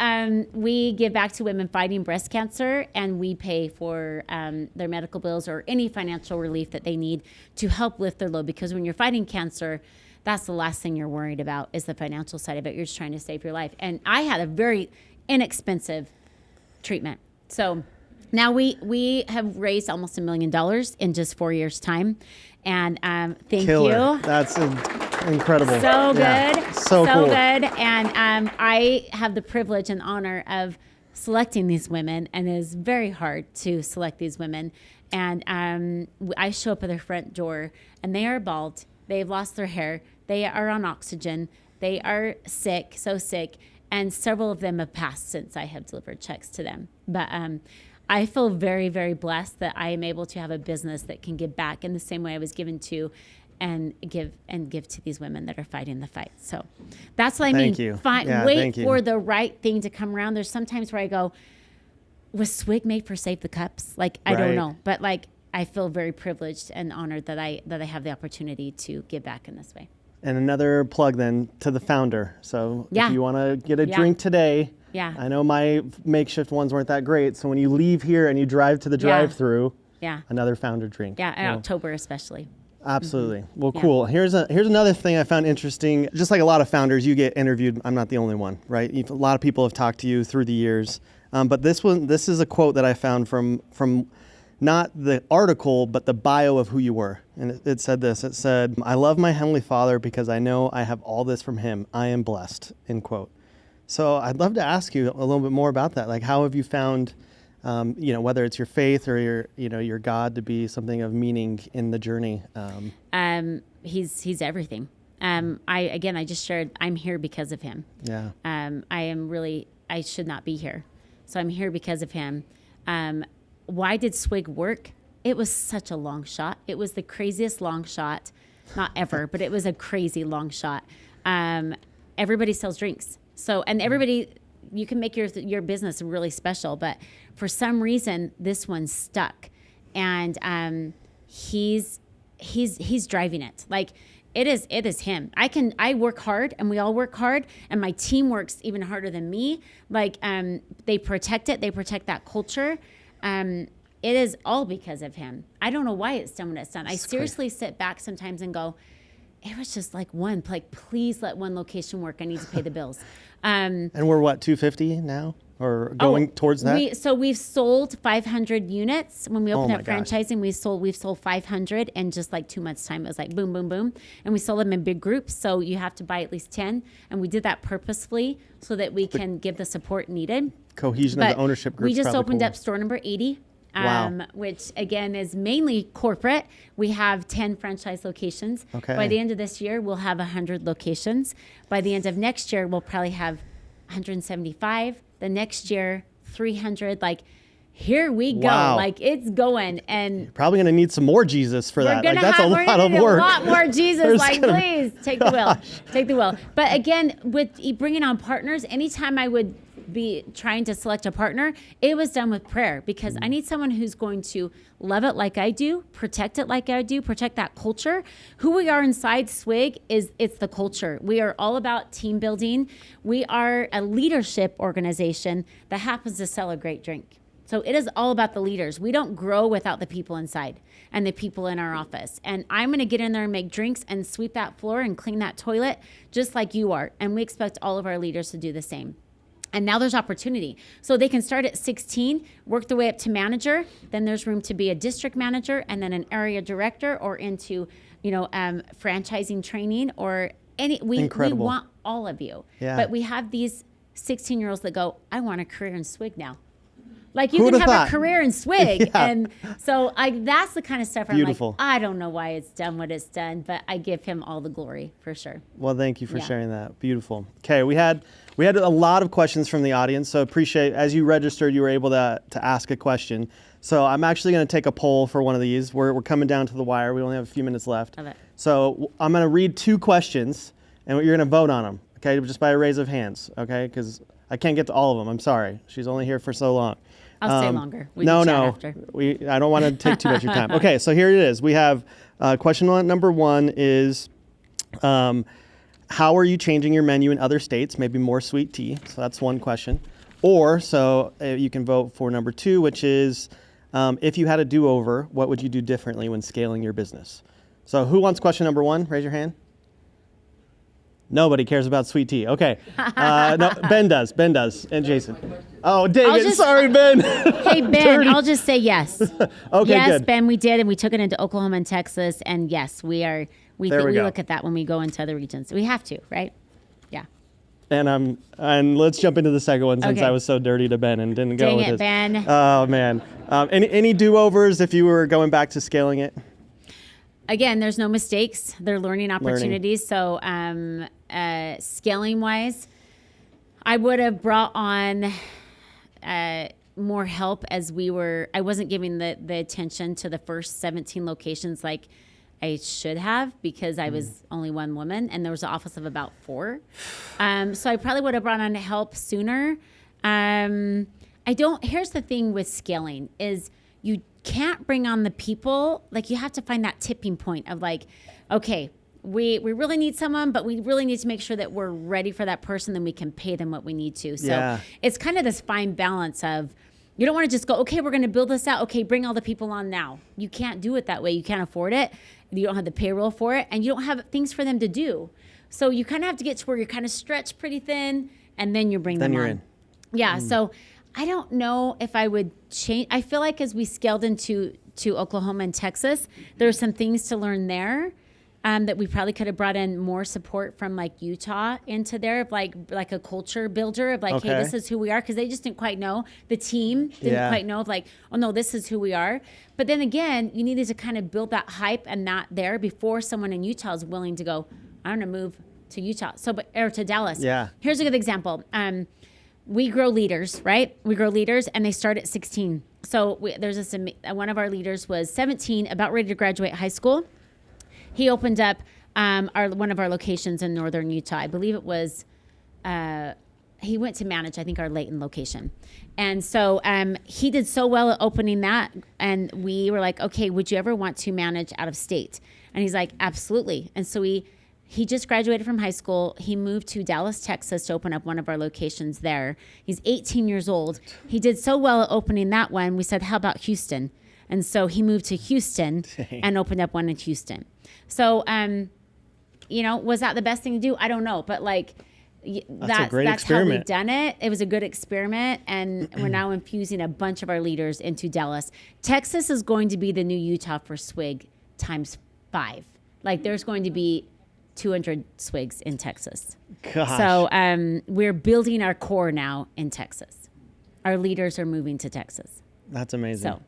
we give back to women fighting breast cancer, and we pay for their medical bills or any financial relief that they need to help lift their load. Because when you're fighting cancer, that's the last thing you're worried about is the financial side of it. You're just trying to save your life. And I had a very inexpensive treatment. So now we have raised almost $1 million in just 4 years' time. And thank Killer. you. That's incredible. So good. Yeah. So cool. good. And I have the privilege and honor of selecting these women, and it is very hard to select these women. And I show up at their front door, and they are bald. They've lost their hair. They are on oxygen. They are sick, so sick. And several of them have passed since I have delivered checks to them. But I feel very, very blessed that I am able to have a business that can give back in the same way I was given to, and give to these women that are fighting the fight. So that's what I mean. Thank you. Wait for the right thing to come around. There's sometimes where I go, was Swig made for Save the Cups? Like, I don't know. But like, I feel very privileged and honored that I have the opportunity to give back in this way. And another plug then to the founder. So if you want to get a drink today, I know my makeshift ones weren't that great. So when you leave here and you drive to the drive-thru, another founder drink. Yeah, in October especially. Absolutely. Mm-hmm. Well, cool. Here's another thing I found interesting. Just like a lot of founders, you get interviewed. I'm not the only one, right? A lot of people have talked to you through the years. But this is a quote that I found from not the article, but the bio of who you were. And it said this. It said, "I love my Heavenly Father because I know I have all this from Him. I am blessed," end quote. So I'd love to ask you a little bit more about that. Like, how have you found, whether it's your faith or your God to be something of meaning in the journey? He's everything. I just shared, I'm here because of Him. Yeah. I should not be here. So I'm here because of Him. Why did Swig work? It was such a long shot. It was the craziest long shot, not ever, but it was a crazy long shot. Everybody sells drinks. So, and everybody, you can make your business really special, but for some reason, this one stuck. And he's driving it. Like, it is him. I work hard, and we all work hard, and my team works even harder than me. Like, they protect it. They protect that culture. It is all because of him. I don't know why it's done when it's done. I seriously sit back sometimes and go, it was just like one. Like, please let one location work. I need to pay the bills. And we're what, 250 now? Or going towards that? We've sold 500 units. When we opened up franchising, we've sold 500 in just like 2 months' time. It was like boom, boom, boom. And we sold them in big groups. So you have to buy at least 10. And we did that purposefully so that we can give the support needed. Cohesion of the ownership group. We just opened up store number 80. Which again is mainly corporate. We have 10 franchise locations. Okay. By the end of this year, we'll have 100 locations. By the end of next year, we'll probably have 175. The next year, 300. Like, here we go. Wow. Like, it's going. And you're probably going to need some more Jesus for that. Like, that's a lot of a work. lot more Jesus. Please take the wheel. Take the wheel. But again, with bringing on partners, anytime I would be trying to select a partner, it was done with prayer, because I need someone who's going to love it like I do, protect it like I do, protect that culture. Who we are inside Swig it's the culture. We are all about team building. We are a leadership organization that happens to sell a great drink. So it is all about the leaders. We don't grow without the people inside and the people in our office. And I'm going to get in there and make drinks and sweep that floor and clean that toilet just like you are. And we expect all of our leaders to do the same. And now there's opportunity. So they can start at 16, work their way up to manager. Then there's room to be a district manager and then an area director or into, franchising training or any. We want all of you. Yeah. But we have these 16-year-olds that go, I want a career in Swig now. Like you Who'd can have have thought? a career in Swig. Yeah. And so that's the kind of stuff Beautiful. I'm like, I don't know why it's done what it's done, but I give him all the glory for sure. Well, thank you for Yeah. sharing that. Beautiful. Okay, we had a lot of questions from the audience, so appreciate as you registered, you were able to ask a question. So I'm actually going to take a poll for one of these. We're coming down to the wire. We only have a few minutes left. Love it. So I'm going to read 2 questions, and you're going to vote on them. Okay, just by a raise of hands. Okay, because I can't get to all of them. I'm sorry. She's only here for so long. I'll stay longer. We No. can chat after. I don't want to take too much of your time. Okay, so here it is. We have question number 1 is, how are you changing your menu in other states? Maybe more sweet tea. So that's one question. Or you can vote for number 2, which is, if you had a do-over, what would you do differently when scaling your business? So who wants question number 1? Raise your hand. Nobody cares about sweet tea. Okay. No, Ben does. And Jason. Oh, David. Sorry, Ben. Hey, Ben, Dirty. I'll just say yes. Okay, yes, good. Ben, we did, and we took it into Oklahoma and Texas, and yes, we are. We There we go. look at that when we go into other regions. We have to, right? Yeah. And let's jump into the second one since Okay. I was so dirty to Ben and didn't go Dang with it, his. Ben. Oh man. Any do-overs if you were going back to scaling it? Again, there's no mistakes. They're learning opportunities. So, scaling wise, I would have brought on more help as I wasn't giving the attention to the first 17 locations like I should have because I was only one woman and there was an office of about 4. So I probably would have brought on help sooner. Here's the thing with scaling is you can't bring on the people. Like you have to find that tipping point of like, okay, we really need someone, but we really need to make sure that we're ready for that person, then we can pay them what we need to. So it's kind of this fine balance of, you don't want to just go, okay, we're going to build this out. Okay, bring all the people on now. You can't do it that way. You can't afford it. You don't have the payroll for it, and you don't have things for them to do. So you kind of have to get to where you're kind of stretched pretty thin, and then you bring them on. Then you're in. Yeah, so I don't know if I would change. I feel like as we scaled into Oklahoma and Texas, there are some things to learn there. That we probably could have brought in more support from like Utah into there, of like a culture builder of like, hey, this is who we are, because they just didn't quite know. The team didn't quite know of like, oh no, this is who we are. But then again, you needed to kind of build that hype and that there before someone in Utah is willing to go, I'm gonna move to Utah, or to Dallas. Yeah. Here's a good example. We grow leaders, right? We grow leaders, and they start at 16. So there's this. One of our leaders was 17, about ready to graduate high school. He opened up one of our locations in northern Utah. I believe it was, he went to manage, I think, our Layton location. And so he did so well at opening that. And we were like, okay, would you ever want to manage out of state? And he's like, absolutely. And so he just graduated from high school. He moved to Dallas, Texas to open up one of our locations there. He's 18 years old. He did so well at opening that one. We said, how about Houston? And so he moved to Houston and opened up one in Houston. So, was that the best thing to do? I don't know. But like, that's how we've done it. It was a good experiment. And we're now infusing a bunch of our leaders into Dallas. Texas is going to be the new Utah for Swig times 5. Like there's going to be 200 Swigs in Texas. Gosh. So we're building our core now in Texas. Our leaders are moving to Texas. That's amazing. So.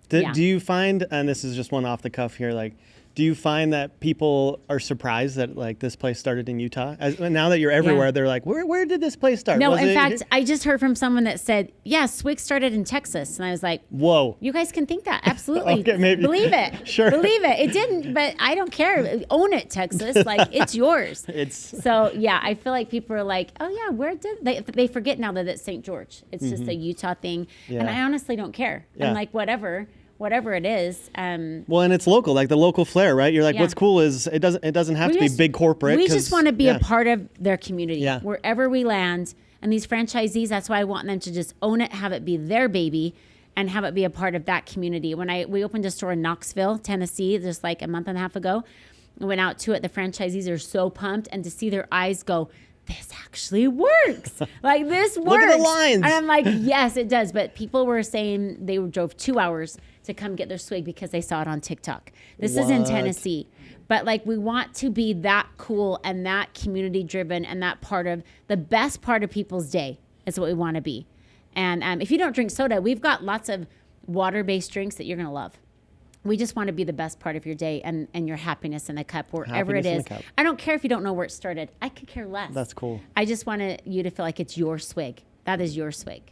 Do you find, and this is just one off the cuff here, like, do you find that people are surprised that like this place started in Utah? Now that you're everywhere, they're like, where did this place start? No, in fact, I just heard from someone that said, yeah, Swig started in Texas. And I was like, whoa. You guys can think that. Absolutely. Okay, maybe. Believe it. Sure. Believe it. It didn't, but I don't care. Own it, Texas. Like, it's yours. So, yeah, I feel like people are like, oh, yeah, where did they forget now that it's St. George. It's just a Utah thing. Yeah. And I honestly don't care. Yeah. I'm like, whatever it is. Well, and it's local, like the local flair, right? You're like, what's cool is it doesn't have to be big corporate. We just want to be a part of their community. Yeah. Wherever we land. And these franchisees, that's why I want them to just own it, have it be their baby. and have it be a part of that community. We opened a store in Knoxville, Tennessee, just like a month and a half ago. I went out to it. The franchisees are so pumped, and to see their eyes go, this actually works. Like, this works. Look at the lines. And I'm like, yes, it does. But people were saying they drove 2 hours to come get their Swig because they saw it on TikTok. This is in Tennessee. But like, we want to be that cool and that community driven, and that part of the best part of people's day is what we want to be. And if you don't drink soda, we've got lots of water-based drinks that you're going to love. We just want to be the best part of your day and your happiness in a cup, wherever it is. I don't care if you don't know where it started. I could care less. That's cool. I just want you to feel like it's your Swig. That is your Swig.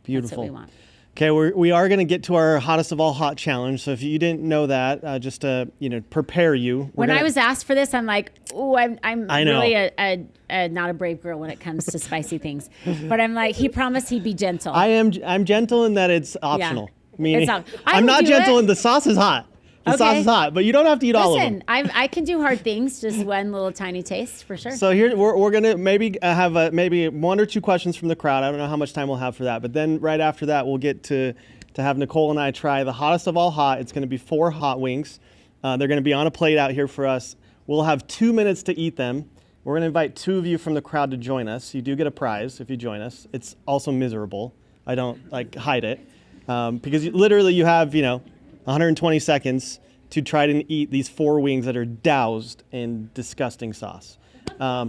Beautiful. That's what we want. Okay, we are going to get to our hottest of all hot challenge. So if you didn't know that, just to prepare you. I was asked for this, I'm like, oh, I'm I know. really not a brave girl when it comes to spicy things. But I'm like, he promised he'd be gentle. I'm gentle in that it's optional. Yeah. Meaning, I I'm will not do gentle it. in the sauce is hot. The sauce is hot, but you don't have to eat all of them. Listen, I can do hard things, just one little tiny taste for sure. So here we're gonna maybe have maybe 1 or 2 questions from the crowd. I don't know how much time we'll have for that, but then right after that we'll get to have Nicole and I try the hottest of all hot. It's going to be 4 hot wings. They're going to be on a plate out here for us. We'll have 2 minutes to eat them. We're going to invite 2 of you from the crowd to join us. You do get a prize if you join us. It's also miserable. I don't hide it because literally you have 120 seconds to try to eat these 4 wings that are doused in disgusting sauce. Does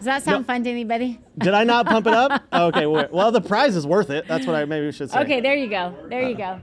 that sound fun to anybody? Did I not pump it up? Okay, well, the prize is worth it. That's what I maybe should say. Okay, there you go. There you go.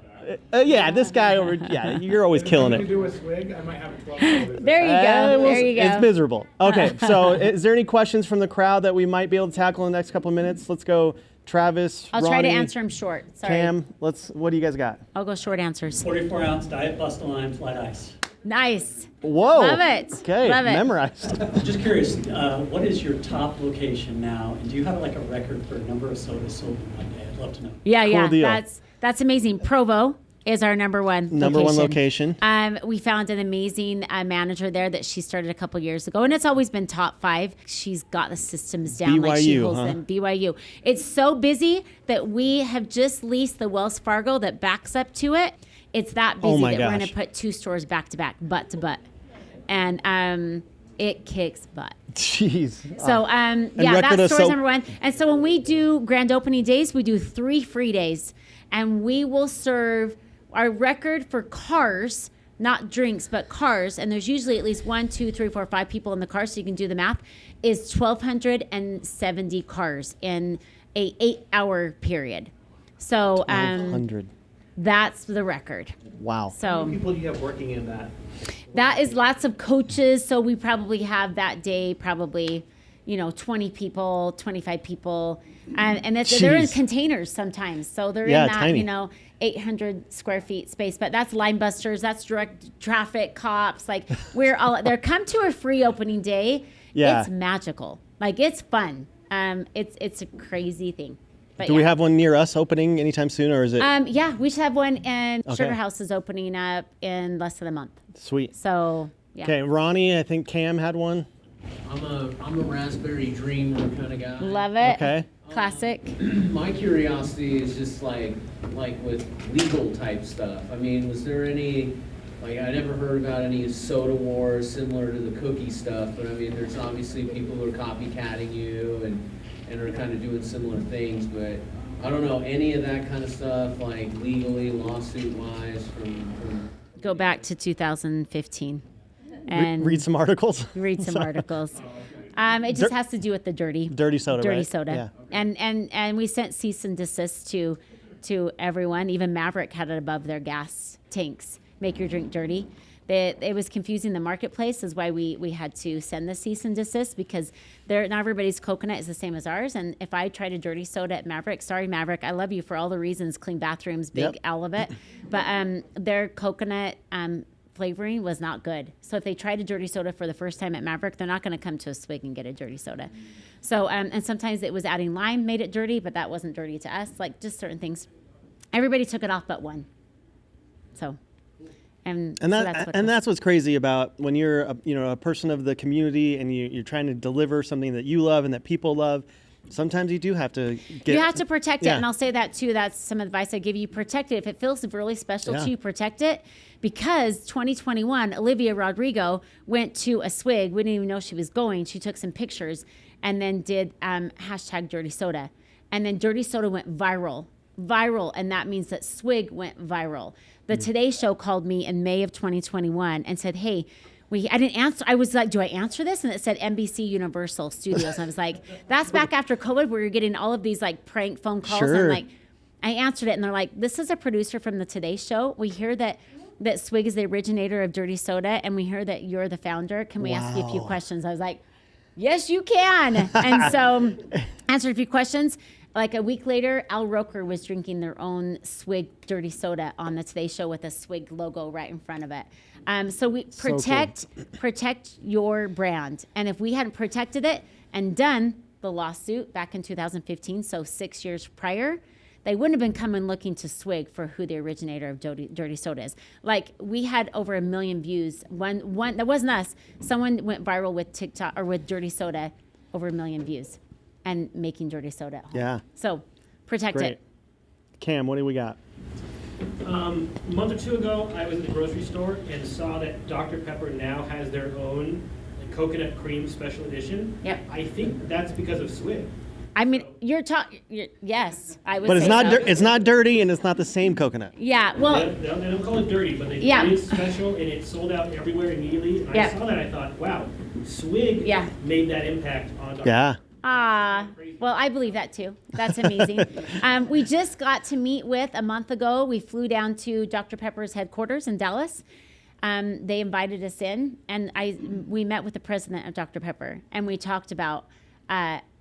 Yeah, this guy over. Yeah, you're always killing If it. do a Swig, I might have a 12. There you go. There you go. It's miserable. Okay, so is there any questions from the crowd that we might be able to tackle in the next couple of minutes? Let's go, Travis. I'll try to Ronnie, answer them short. Sorry. Cam, what do you guys got? I'll go short answers. 44-ounce Diet Busta Limes, light ice. Nice. Whoa. Love it. Okay, Love it. memorized. Just curious, what is your top location now? And do you have like a record for number of sodas sold in one day? I'd love to know. Yeah. Deal. That's amazing. Provo is our number one location. We found an amazing manager there that she started a couple years ago, and it's always been top 5. She's got the systems down. BYU, she holds them. BYU. It's so busy that we have just leased the Wells Fargo that backs up to it. It's that busy that we're going to put 2 stores back to back, butt to butt, and it kicks butt. Jeez. So that's store's number 1. And so when we do grand opening days, we do 3 free days, and we will serve. Our record for cars, not drinks, but cars, and there's usually at least 1, 2, 3, 4, 5 people in the car, so you can do the math, is 1,270 cars in a 8-hour period. So 100. That's the record. Wow. So How many people do you have working in that? That is lots of coaches. So we probably have that day 20 people, 25 people. And they're in containers sometimes. So they're in that, tiny. 800 square feet space. But that's line busters. That's direct traffic cops. Like, they're come to a free opening day. Yeah. It's magical. Like, it's fun. It's a crazy thing. But Do we have one near us opening anytime soon, or is it? Yeah, we should have one, and Sugar House is opening up in less than a month. Sweet. So, yeah. Okay, Ronnie, I think Cam had one. I'm a raspberry dreamer kind of guy. Love it. Okay. Classic. My curiosity is just like with legal type stuff. I mean, was there any, I never heard about any soda wars similar to the cookie stuff, but I mean, there's obviously people who are copycatting you and are kind of doing similar things, but I don't know, any of that kind of stuff, like legally, lawsuit-wise, from Go back to 2015 and Read some articles. read some articles. It just has to do with the dirty soda, dirty right? soda. Yeah. And we sent cease and desist to everyone. Even Maverick had it above their gas tanks. Make your drink dirty. It was confusing the marketplace, is why we had to send the cease and desist, because not everybody's coconut is the same as ours. And if I tried a dirty soda at Maverick, sorry Maverick, I love you for all the reasons, clean bathrooms, big all of it, but their coconut flavoring was not good. So if they tried a dirty soda for the first time at Maverick, they're not going to come to a Swig and get a dirty soda. So and sometimes it was adding lime made it dirty, but that wasn't dirty to us. Like, just certain things. Everybody took it off but one. So. That's what's crazy about when you're a person of the community and you're trying to deliver something that you love and that people love. sometimes you do have to get. You have to protect it, Yeah. and I'll say that too. That's some advice I give you. Protect it. If it feels really special Yeah. to you, protect it. Because 2021, Olivia Rodrigo went to a Swig. We didn't even know she was going. She took some pictures and then did hashtag Dirty Soda. And then Dirty Soda went viral, and that means that Swig went viral. The Today Show called me in May of 2021 and said, hey, I didn't answer. I was like, do I answer this? And it said NBC Universal Studios. And I was like, that's back after COVID where you're getting all of these like prank phone calls. Sure. And like, I answered it and they're like, this is a producer from the Today Show. We hear that Swig is the originator of Dirty Soda and we hear that you're the founder. Can we ask you a few questions? I was like, yes, you can. And so answered a few questions. Like a week later, Al Roker was drinking their own Swig Dirty Soda on the Today Show with a Swig logo right in front of it. So we protect your brand. And if we hadn't protected it and done the lawsuit back in 2015, so 6 years prior, they wouldn't have been coming looking to Swig for who the originator of Dirty Soda is. Like we had over 1 million views. One that wasn't us. Someone went viral with TikTok or with Dirty Soda, over 1 million views, and making Dirty Soda at home. Yeah. So protect Great. it. Cam, what do we got? A month or two ago, I was at the grocery store and saw that Dr. Pepper now has their own coconut cream special edition. Yep. I think that's because of Swig. I mean, yes, I would But it's say not so. it's not dirty and it's not the same coconut. Yeah, They well, don't call it dirty, but Yeah. it is special and it sold out everywhere immediately. And Yeah. I saw that, I thought, wow, Swig Yeah. made that impact on Dr. Yeah. well, I believe that too. That's amazing. We just got to meet with a month ago. We flew down to Dr. Pepper's headquarters in Dallas. They invited us in, and we met with the president of Dr. Pepper, and we talked about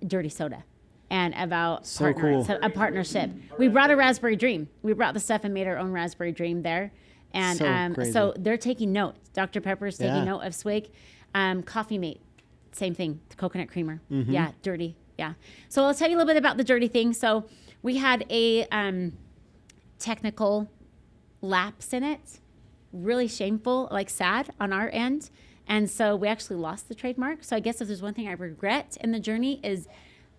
Dirty Soda and about So cool. a partnership. We brought a Raspberry Dream. We brought the stuff and made our own Raspberry Dream there. And So crazy. so they're taking note. Dr. Pepper's taking Yeah. note of Swig. Coffee Mate, same thing, the coconut creamer. Mm-hmm. Yeah, dirty. Yeah. So I'll tell you a little bit about the dirty thing. So we had a technical lapse in it, really shameful, like sad on our end. And so we actually lost the trademark. So I guess if there's one thing I regret in the journey is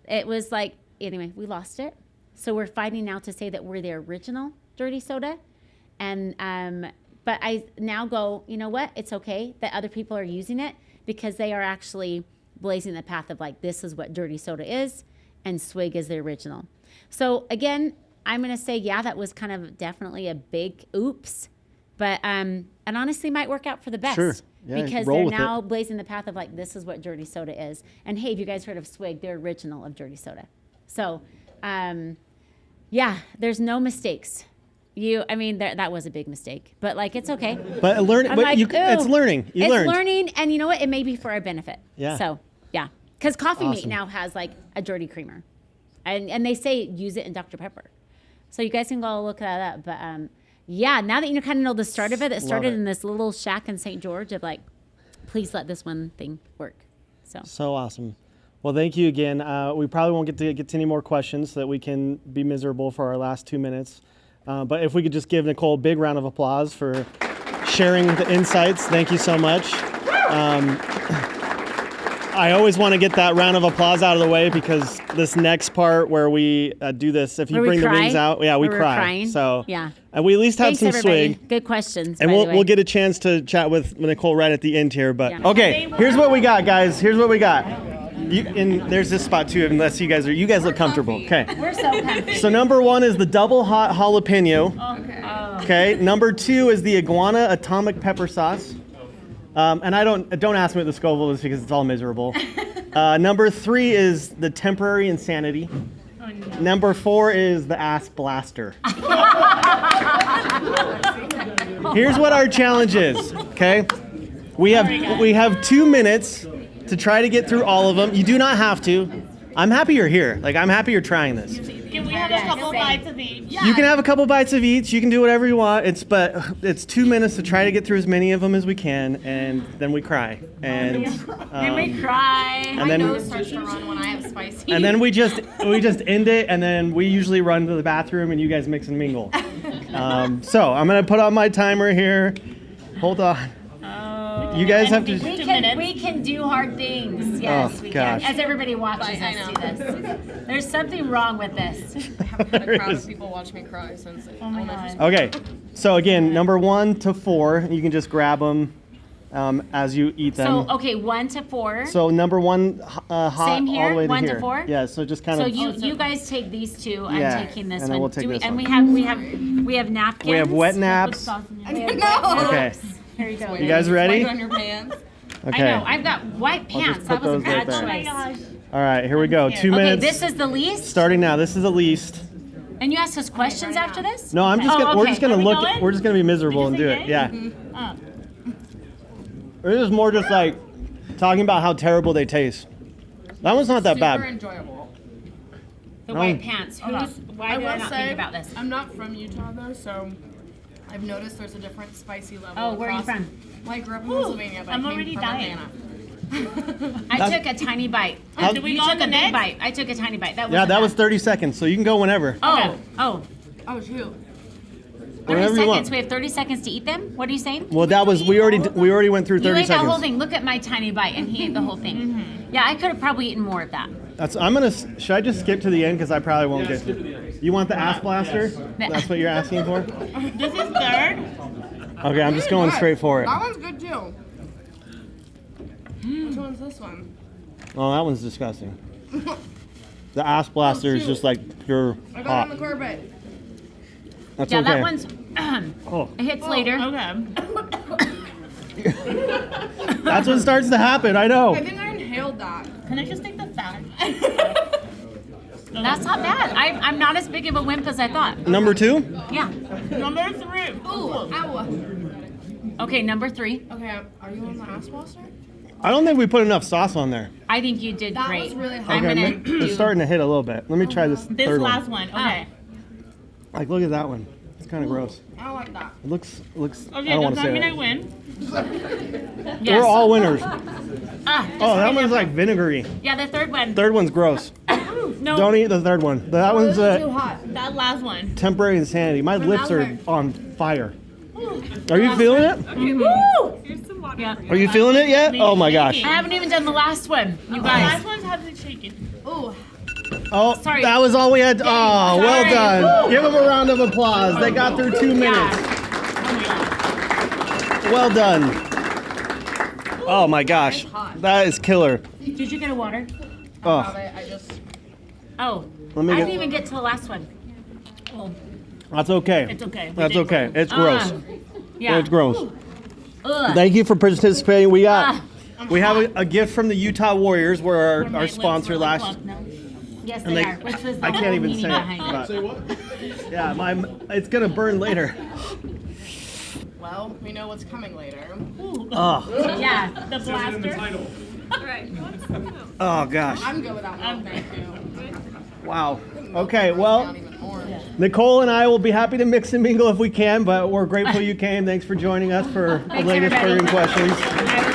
it was like, anyway, we lost it. So we're fighting now to say that we're the original Dirty Soda. And, but I now go, you know what? It's okay that other people are using it because they are actually blazing the path of like, this is what Dirty Soda is and Swig is the original. So again, I'm going to say, yeah, that was kind of definitely a big oops, but, and honestly might work out for the best. Sure. Yeah, because roll they're with it. now blazing the path of like, this is what Dirty Soda is. And hey, have you guys heard of Swig? They're original of Dirty Soda. So, yeah, there's no mistakes. I mean, that was a big mistake, but like, it's okay. But learning, I'm but like, it's ooh, learning. You it's learned. learning, and you know what? It may be for our benefit. Yeah. So, yeah. Because Coffee Mate Awesome. now has like a dirty creamer. And they say use it in Dr. Pepper. So you guys can go look that up. But yeah, now that you kind of know the start of it, it started it. in this little shack in St. George of like, please let this one thing work. So awesome. Well, thank you again. We probably won't get to any more questions so that we can be miserable for our last 2 minutes. But if we could just give Nicole a big round of applause for sharing the insights. Thank you so much. I always want to get that round of applause out of the way because this next part where we do this, if you Where we bring the cry? rings out, yeah, we Where we're cry. crying? So Yeah. we at least have Thanks, some everybody. Swig. Good questions. And by the way. we'll get a chance to chat with Nicole right at the end here. But Yeah. okay, here's what we got, guys. Here's what we got. And there's this spot too, unless you guys look comfortable. Okay. We're so comfy. So number 1 is the double hot jalapeno. Okay. Number 2 is the iguana atomic pepper sauce. And don't ask me what the Scoville is because it's all miserable. Number 3 is the temporary insanity. Number 4 is the ass blaster. Here's what our challenge is. Okay. We have 2 minutes to try to get through all of them. You do not have to. I'm happy you're here. Like, I'm happy you're trying this. Can we have a couple bites of each? You can have a couple bites of each. You can do whatever you want. It's 2 minutes to try to get through as many of them as we can, and then we cry. And Then we cry. and My then nose starts to run when I have spicy. and then we just end it, and then we usually run to the bathroom, and you guys mix and mingle. So I'm gonna put on my timer here. Hold on. You guys have to. We can can do hard things. Yes, we gosh. can. As everybody watches I us know. do this. There's something wrong with this. I haven't had a crowd of people watch me cry since elementary school. Okay, so again, number 1 to 4, you can just grab them as you eat them. So, okay, 1 to 4. So number 1 hot Same here, all the way to 1 here. to 4? Yeah, so just kind So of. you guys take these two. Yeah, I'm taking this and then one. we'll take this and one. we have napkins. We have wet naps. No. Okay, Here you go. you guys ready? White on your pants. Okay. I know. I've got white I'll just pants. put That was a those right bad there. choice. All right, here we go. 2 Okay, minutes. this is the least. Starting now. This is the least. And you asked us questions after this? No, I'm just Oh, gonna. We're okay. just gonna Are we look. going? We're just gonna be miserable and Did do you it. say Yeah. yay? Oh. This is more just like talking about how terrible they taste. That one's not that Super bad. enjoyable. The No. white pants. Why I did I will not say, think about this? I'm not from Utah though, so I've noticed there's a different spicy level. Oh, where are you across- from? Well, I grew up in Pennsylvania, but I'm I came already from dying. Atlanta. I took a tiny bite. How- You took a big bite. I took a tiny bite. That Yeah, wasn't that was bad. 30 seconds, so you can go whenever. Oh, Oh shoot. 30 Whenever you want. seconds. We have 30 seconds to eat them? What are you saying? Well, that was we already went through You 30 ate that whole seconds. thing. Look at my tiny bite, and he ate the whole thing. Yeah, I could have probably eaten more of that. Should I just skip to the end because I probably won't get. You want the ass blaster? That's what you're asking for? This is third. Okay, I'm just going straight for it. That one's good too. Which one's this one? Oh, that one's disgusting. The ass blaster is just like pure I got it on the hot. carpet. That's Yeah, okay. that one's. Oh. It hits later. That's what starts to happen. I know. I think I inhaled that. Can I just take the fat? That's not bad. I'm not as big of a wimp as I thought. Number 2. Yeah. Number 3. Ooh, ow. Okay, number 3. Okay, are you on the ass blaster? I don't think we put enough sauce on there. I think you did That great. was really hot. I'm gonna it's do starting to hit a little bit. Let me try this third one. one. Okay. Like, look at that one. It's kind of gross. I don't like that. It looks. I don't want to say it. win. We're all winners. Ah, Oh, that one's like vinegary. yeah, the third one. Third one's gross. No, Don't eat the third one. That one's Too hot. that last one. temporary insanity. My lips are mouth on fire. Are you feeling it? Woo! Yeah. Are you feeling it yet? Oh my gosh. I haven't even done the last one. You guys. one's hardly shaken. Ooh. Oh, Sorry. that was all we had. Oh, well Sorry. done. Woo! Give them a round of applause. They got through 2 minutes. Well done. Oh my gosh. That is killer. Did you get a water? Oh, I just. Oh, Let me I get- didn't even get to the last one. Oh, that's okay. it's okay. We That's did okay. great. It's gross. Yeah. It's gross. Ugh. Thank you for participating. We Ah, have a gift from the Utah Warriors. We're our sponsor last. Yes, And they they- are. Which was the I whole can't even meaning say it. behind but- it. Yeah, it's gonna burn later. Well, we know what's coming later. Oh, Yeah, the blaster. oh gosh. I'm good with that one. Thank you. Wow. Okay, well, Not even orange. Nicole and I will be happy to mix and mingle if we can, but we're grateful you came. Thanks for joining us for the Thanks, latest everybody. burning questions. I